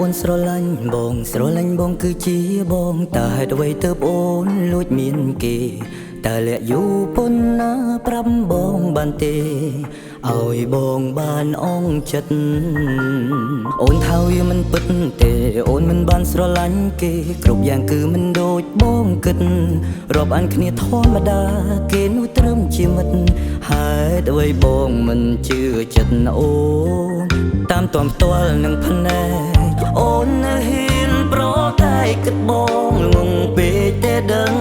นស្រឡាញ់បងស្រឡាញ់បងគឺជាបងតើហេតុអ្វីទើបអូនលួចមានគេតើលាក់យូរប៉ុណ្ណាប្រាប់បងបានទេឲ្យបងបានអងចិត្តអូនថាវាមិនពិតទេអូនមិនបានស្រឡាញ់គេគ្រប់យ៉ាងគឺមិនដូចបងគិតរាប់អានគ្នាធម្មតាគេនោះត្រឹមជាមិត្តហេតុអ្វីបងមិនជឿចិត្តអូនតាមទាន់ផ្ទាល់នឹងភ្នែកអូនហ៊ានប្រកាយគិតបងងងពេកទេដឹង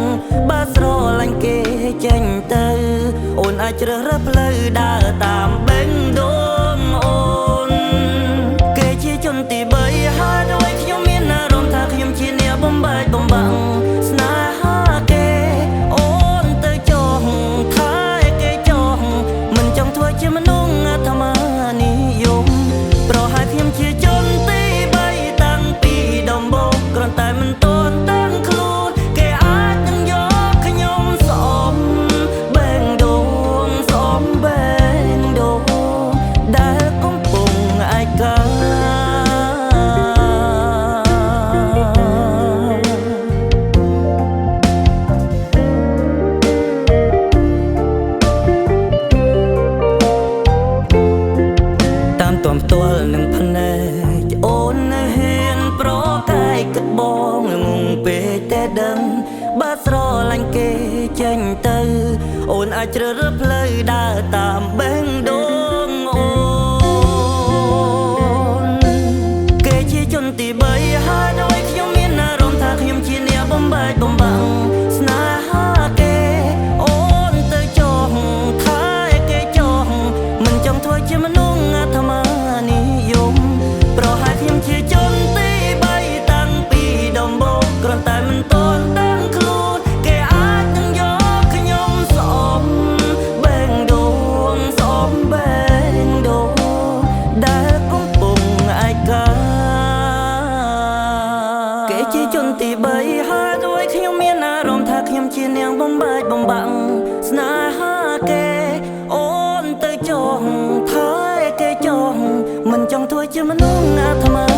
បើស្រឡាញ់គេចេញទៅអូនអាចជ្រើសរើសផ្លូវដើរតាមបេងដូងអូនគេជាជនទី3ហើយដោយខ្ញុំមានអារម្មណ៍ថាខ្ញុំជាអ្នកបំបែកបំបាំងស្នេហាគេអូនទៅចង់ថាគេចង់មិនចង់ធ្វើជាមនុស្សអាត្មានិយមប្រហែលខ្ញុំជាជនទី3តាំងពីដំបូងគ្រាន់តែមិនទាន់តាំងខ្លួនគេអាចនឹងយកខ្ញុំសំបេងដូងសំបេងដូងដែលកំពុងឯកាតាមទាន់ផ្ទាល់នឹងភ្នែកអូនហ៊ានប្រកាយគិតបងងងពេកតែដឹងបើស្រឡាញ់គេចេញទៅអូនអាចជ្រើសរើសផ្លូវដើរតាមបេងដូងអូនគេជាជនទី3ហើយដោយខ្ញុំមានអារម្មណ៍ថាខ្ញុំជាអ្នកបំបែកបំបាំងស្នេហាគេអូនទៅចង់ថាគេចង់មិនចង់ធ្វើជាមនុស្សអាត្មានិយមប្រហែលខ្ញុំជាជនទី3តាំងពីដំបូងគ្រាន់តែមិនទាន់តាំងខ្លួនគេអាចនឹងយកខ្ញុំសំបេងដូងសំបេងដូងដែលកំពុងឯកាគេជាជនទី3ហើយដោយខ្ញុំមានអារម្មណ៍ថាខ្ញុំជានាងបំបែកបំបាំងស្នេហាគេអូនទៅចង់ថាគេចង់មិនចង់ធ្វើជាមនុស្សអាត្មា